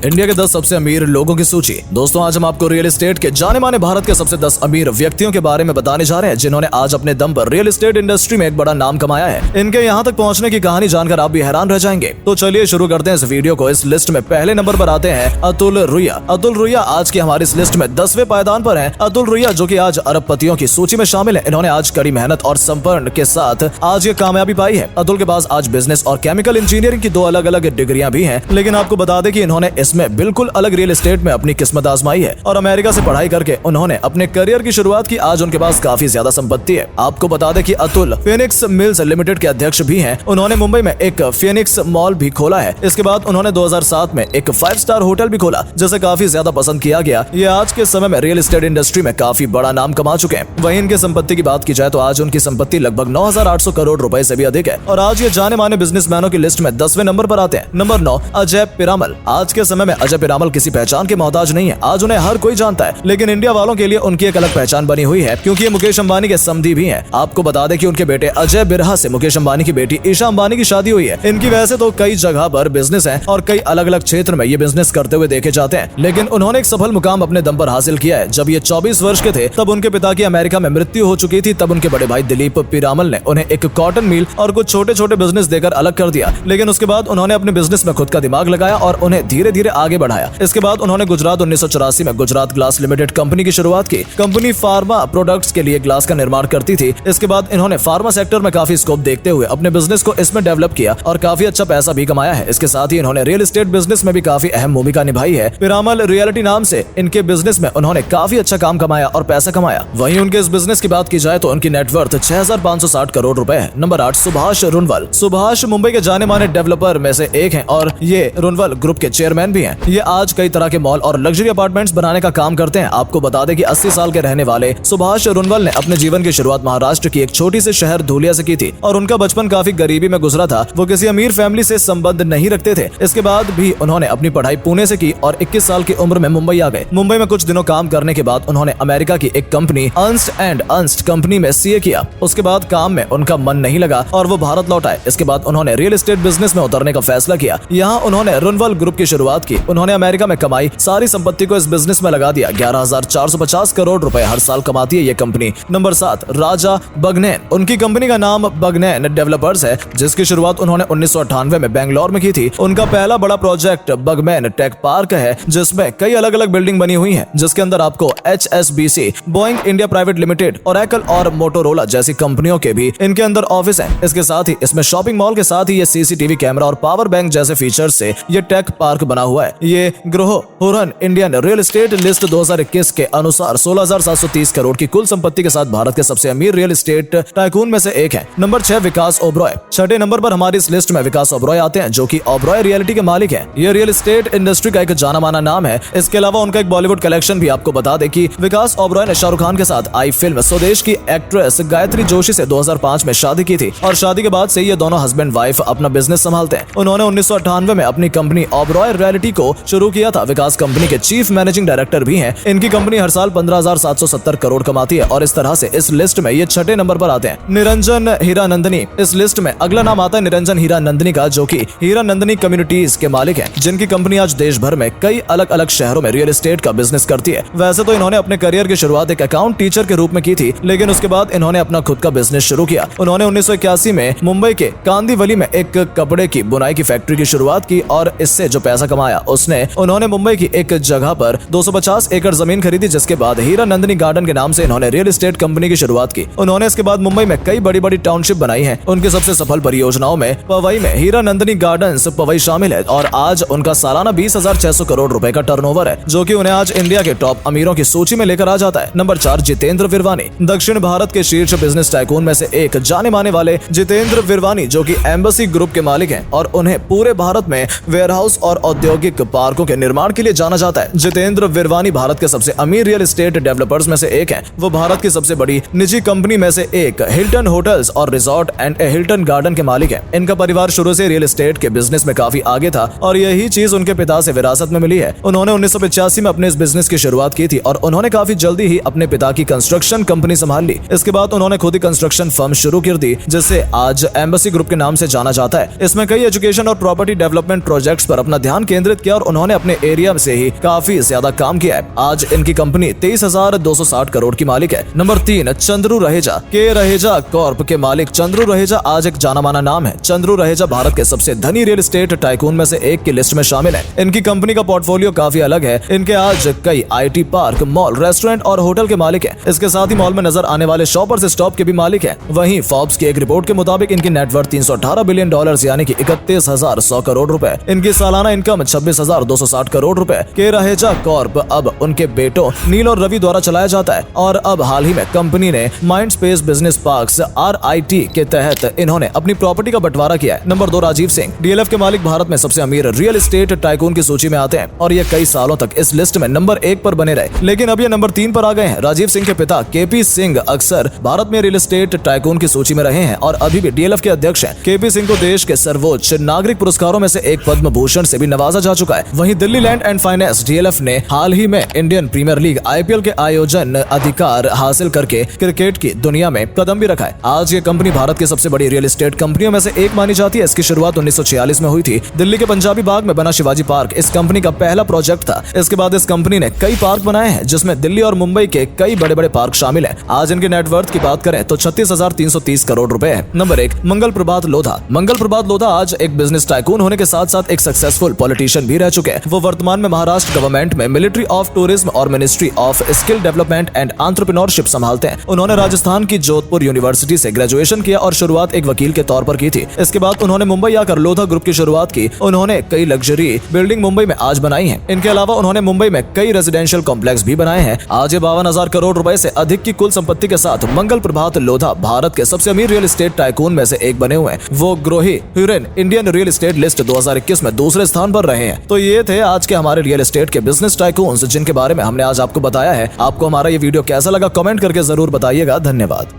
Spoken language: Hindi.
इंडिया के 10 सबसे अमीर लोगों की सूची। दोस्तों, आज हम आपको रियल एस्टेट के जाने माने भारत के सबसे 10 अमीर व्यक्तियों के बारे में बताने जा रहे हैं, जिन्होंने आज अपने दम पर रियल एस्टेट इंडस्ट्री में एक बड़ा नाम कमाया है। इनके यहाँ तक पहुँचने की कहानी जानकर आप भी हैरान रह जाएंगे। तो चलिए शुरू करते हैं इस वीडियो को। इस लिस्ट में पहले नंबर पर आते हैं अतुल रुइया। अतुल रुइया आज की हमारी इस लिस्ट में 10वें पायदान पर हैं। अतुल रुइया जो कि आज अरबपतियों की सूची में शामिल है। इन्होंने आज कड़ी मेहनत और संपन्न के साथ आज ये कामयाबी पाई है। अतुल के पास आज बिजनेस और केमिकल इंजीनियरिंग की 2 अलग अलग डिग्रियां भी हैं, लेकिन आपको बता दें कि इन्होंने इसमें बिल्कुल अलग रियल एस्टेट में अपनी किस्मत आजमाई है और अमेरिका से पढ़ाई करके उन्होंने अपने करियर की शुरुआत की। आज उनके पास काफी ज्यादा संपत्ति है। आपको बता दें कि अतुल फिनिक्स मिल्स लिमिटेड के अध्यक्ष भी हैं। उन्होंने मुंबई में एक फिनिक्स मॉल भी खोला है। इसके बाद उन्होंने 2007 में एक 5 स्टार होटल भी खोला, जिसे काफी ज्यादा पसंद किया गया। ये आज के समय में रियल एस्टेट इंडस्ट्री में काफी बड़ा नाम कमा चुके हैं। वहीं इनकी संपत्ति की बात की जाए तो आज उनकी संपत्ति लगभग 9,800 करोड़ रुपए से भी अधिक है। और आज ये जाने माने बिजनेसमैनों की लिस्ट में 10वें नंबर पर आते हैं। नंबर 9, अजय पिरामल। आज के समय में अजय पिरामल किसी पहचान के मोहताज नहीं है। आज उन्हें हर कोई जानता है, लेकिन इंडिया वालों के लिए उनकी एक अलग पहचान बनी हुई है, क्योंकि ये मुकेश अंबानी के समधी भी हैं। आपको बता दें कि उनके बेटे अजय बिरहा से मुकेश अंबानी की बेटी ईशा अंबानी की शादी हुई है। इनकी वैसे तो कई जगह पर बिजनेस है और कई अलग अलग क्षेत्र में ये बिजनेस करते हुए देखे जाते हैं, लेकिन उन्होंने एक सफल मुकाम अपने दम पर हासिल किया है। जब ये 24 वर्ष के थे तब उनके पिता की अमेरिका में मृत्यु हो चुकी थी। तब उनके बड़े भाई दिलीप पिरामल ने उन्हें एक कॉटन मिल और कुछ छोटे छोटे बिजनेस देकर अलग कर दिया, लेकिन उसके बाद उन्होंने अपने बिजनेस में खुद का दिमाग लगाया और उन्हें धीरे धीरे आगे बढ़ाया। इसके बाद उन्होंने गुजरात 1984 में गुजरात ग्लास लिमिटेड कंपनी की शुरुआत की। कंपनी फार्मा प्रोडक्ट्स के लिए ग्लास का निर्माण करती थी। इसके बाद इन्होंने फार्मा सेक्टर में काफी स्कोप देखते हुए अपने बिजनेस को इसमें डेवलप किया और काफी अच्छा पैसा भी कमाया है। इसके साथ ही इन्होंने रियल एस्टेट बिजनेस में भी काफी अहम भूमिका निभाई है। पिरामल रियलिटी नाम से इनके बिजनेस में उन्होंने काफी अच्छा काम कमाया और पैसा कमाया। वहीं उनके इस बिजनेस की बात की जाए तो उनकी नेटवर्थ 6,560 करोड़ रुपए है। नंबर 8, सुभाष रुनवल। सुभाष मुंबई के जाने माने डेवलपर में से एक हैं और ये रुनवल ग्रुप के चेयरमैन भी हैं। ये आज कई तरह के मॉल और लग्जरी अपार्टमेंट्स बनाने का काम करते हैं। आपको बता दें कि 80 साल के रहने वाले सुभाष रुनवल ने अपने जीवन की शुरुआत महाराष्ट्र की एक छोटी से शहर धूलिया से की थी और उनका बचपन काफी गरीबी में गुजरा था। वो किसी अमीर फैमिली से संबंध नहीं रखते थे। इसके बाद भी उन्होंने अपनी पढ़ाई पुणे से की और 21 साल की उम्र में मुंबई आ गए। मुंबई में कुछ दिनों काम करने के बाद उन्होंने अमेरिका की एक company Ernst and Ernst company में सीए किया। उसके बाद काम में उनका मन नहीं लगा और वो भारत लौट आए। इसके बाद उन्होंने रियल एस्टेट बिजनेस में उतरने का फैसला किया। यहाँ उन्होंने रुनवल ग्रुप की शुरुआत की। उन्होंने अमेरिका में कमाई सारी संपत्ति को इस बिजनेस में लगा दिया। 11,450 करोड़ रुपए हर साल कमाती है ये कंपनी। नंबर 7, राजा बगनैन। उनकी कंपनी का नाम बगनैन डेवलपर्स है, जिसकी शुरुआत उन्होंने 1998 में बेंगलोर में की थी। उनका पहला बड़ा प्रोजेक्ट बगमैन टेक पार्क है, जिसमें कई अलग अलग बिल्डिंग बनी हुई हैं, जिसके अंदर आपको HSBC, Boeing India private limited, Oracle और मोटोरोला जैसी कंपनियों के भी इनके अंदर ऑफिस हैं। इसके साथ ही इसमें शॉपिंग मॉल के साथ ही ये CCTV कैमरा और पावर बैंक जैसे फीचर्स से ये टेक पार्क बना हुआ है। ये Grohe Hurun Indian real estate list 2021 के अनुसार 16,730 करोड़ की कुल संपत्ति के साथ भारत के सबसे अमीर रियल एस्टेट टाइकून में से एक है। नंबर 6, विकास ओबरॉय। 6ठे नंबर पर हमारी इस लिस्ट में विकास ओबरॉय आते हैं, जो कि ओबरॉय रियलिटी के मालिक हैं। ये रियल एस्टेट इंडस्ट्री का एक जाना माना नाम है। इसके अलावा उनका एक बॉलीवुड कलेक्शन भी। आपको बता दें कि विकास ओबरॉय ने शाहरुख खान के साथ आई फिल्म स्वदेश की एक्ट्रेस गायत्री जोशी से 2005 में शादी की थी और शादी के बाद से ये दोनों हस्बैंड वाइफ अपना बिजनेस संभालते हैं। उन्होंने 1998 में अपनी कंपनी ओबरॉय रियलिटी को शुरू किया था। विकास कंपनी के चीफ मैनेजिंग डायरेक्टर भी हैं। इनकी कंपनी हर साल 15,770 करोड़ कमाती है और इस तरह से इस लिस्ट में ये 6ठे नंबर पर आते हैं। निरंजन हीरानंदनी। इस लिस्ट में अगला नाम आता है निरंजन हीरानंदनी का, जो कि हीरानंदनी कम्युनिटीज के मालिक हैं, जिनकी कंपनी आज देश भर में कई अलग अलग शहरों में रियल एस्टेट का बिजनेस करती है। वैसे तो इन्होंने अपने करियर की शुरुआत एक अकाउंट टीचर के रूप में की थी, लेकिन उसके बाद इन्होंने अपना खुद का बिजनेस शुरू किया। उन्होंने 1981 में मुंबई के कांदीवली में एक कपड़े की बुनाई की फैक्ट्री की शुरुआत की और इससे जो पैसा कमाया उसने उन्होंने मुंबई की एक जगह पर 250 एकड़ जमीन खरीदी, जिसके बाद हीरानंदनी गार्डन के नाम से इन्होंने रियल एस्टेट कंपनी की शुरुआत की। उन्होंने इसके बाद मुंबई में कई बड़ी बड़ी टाउनशिप बनाई है। उनकी सबसे सफल परियोजनाओं में पवई में हीरानंदनी गार्डन्स पवई शामिल है और आज उनका सालाना 20,600 करोड़ रुपए का टर्नओवर है, जो कि उन्हें आज इंडिया के टॉप अमीरों की सूची में लेकर आ जाता है। नंबर 4, जितेंद्र विरवानी। दक्षिण भारत के शीर्ष बिजनेस टाइकून में से एक जाने माने वाले जितेंद्र विरवानी, जो कि एम्बेसी ग्रुप के मालिक हैं और उन्हें पूरे भारत में वेयरहाउस और औद्योगिक पार्कों के निर्माण के लिए जाना जाता है। जितेंद्र विरवानी भारत के सबसे अमीर रियल एस्टेट डेवलपर्स में से एक हैं। वो भारत की सबसे बड़ी निजी कंपनी में से एक हिल्टन होटल्स और रिजॉर्ट एंड हिल्टन गार्डन के मालिक हैं। इनका परिवार शुरू से रियल एस्टेट के बिजनेस में काफी आगे था और यही चीज उनके पिता से विरासत में मिली है। उन्होंने 1985 में अपने इस बिजनेस की शुरुआत की थी और उन्होंने काफी जल्दी ही अपने पिता की कंस्ट्रक्शन कंपनी संभाल ली। इसके बाद उन्होंने खुद ही कंस्ट्रक्शन फर्म शुरू कर दी, जिसे आज एम्बेसी ग्रुप के नाम से जाना जाता है। इसमें कई एजुकेशन और प्रॉपर्टी डेवलपमेंट प्रोजेक्ट्स पर अपना ध्यान केंद्रित केंद्रित किया और उन्होंने अपने एरिया से ही काफी ज्यादा काम किया है। आज इनकी कंपनी 23,260 करोड़ की मालिक है। नंबर 3, चंद्रू रहेजा। के रहेजा कॉर्प के मालिक चंद्रू रहेजा आज एक जाना माना नाम है। चंद्रू रहेजा भारत के सबसे धनी रियल एस्टेट टाइकून में से एक की लिस्ट में शामिल है। इनकी कंपनी का पोर्टफोलियो काफी अलग है। इनके आज कई IT पार्क, मॉल, रेस्टोरेंट और होटल के मालिक है। इसके साथ ही मॉल में नजर आने वाले शॉपर्स स्टॉप के भी मालिक है। वहीं फोर्ब्स की एक रिपोर्ट के मुताबिक इनकी नेटवर्थ 318 बिलियन डॉलर यानी कि 31,100 करोड़ रुपए। इनकी सालाना इनकम 26,260 करोड़ रुपए। के रहेजा कॉर्प अब उनके बेटों नील और रवि द्वारा चलाया जाता है और अब हाल ही में कंपनी ने mind space business parks RIT के तहत इन्होंने अपनी प्रॉपर्टी का बंटवारा किया है। नंबर 2, राजीव सिंह। DLF के मालिक भारत में सबसे अमीर रियल एस्टेट टाइकून की सूची में आते हैं और ये कई सालों तक इस लिस्ट में नंबर 1 पर बने रहे, लेकिन अब ये नंबर 3 पर आ गए हैं। राजीव सिंह के पिता KP सिंह अक्सर भारत में रियल एस्टेट टाइकून की सूची में रहे हैं और अभी भी DLF के अध्यक्ष हैं। KP सिंह को देश के सर्वोच्च नागरिक पुरस्कारों में से एक पद्म भूषण से भी नवाजा जा चुका है। वहीं Delhi land and finance DLF ने हाल ही में इंडियन प्रीमियर लीग IPL के आयोजन अधिकार हासिल करके क्रिकेट की दुनिया में कदम भी रखा है। आज ये कंपनी भारत की सबसे बड़ी रियल एस्टेट कंपनियों में से एक मानी जाती है। इसकी शुरुआत 1946 में हुई थी। दिल्ली के पंजाबी बाग में बना शिवाजी पार्क इस कंपनी का पहला प्रोजेक्ट था। इसके बाद इस कंपनी ने कई पार्क बनाए हैं जिसमें दिल्ली और मुंबई के कई बड़े बड़े पार्क शामिल हैं। आज इनके नेटवर्थ की बात करें तो 36,330 करोड़ रुपए है। नंबर 1, मंगल प्रभात लोधा। मंगल प्रभात लोधा आज एक बिजनेस टाइकून होने के साथ साथ एक सक्सेसफुल पॉलिटिशियन भी रह चुके हैं। वो वर्तमान में महाराष्ट्र गवर्नमेंट में मिलिट्री ऑफ टूरिज्म और ministry of skill development and entrepreneurship संभालते हैं। उन्होंने राजस्थान की जोधपुर यूनिवर्सिटी से ग्रेजुएशन किया और शुरुआत एक वकील के तौर पर की थी। इसके बाद उन्होंने मुंबई आकर लोधा ग्रुप की शुरुआत की। उन्होंने कई लग्जरी बिल्डिंग मुंबई में आज बनाई है। इनके अलावा उन्होंने मुंबई में कई रेजिडेंशियल कॉम्प्लेक्स भी बनाए हैं। आज ये 52,000 करोड़ रुपए से अधिक की कुल संपत्ति के साथ मंगल प्रभात लोधा भारत के सबसे अमीर रियल एस्टेट टाइकून में से एक बने हुए हैं। वो ग्रोही ह्यूरेन इंडियन रियल एस्टेट लिस्ट 2021 में दूसरे स्थान पर रहे हैं। तो ये थे आज के हमारे रियल एस्टेट के बिजनेस टाइकून्स जिनके बारे में हमने आज आपको बताया है। आपको हमारा ये वीडियो कैसा लगा कमेंट करके जरूर बताइएगा। धन्यवाद।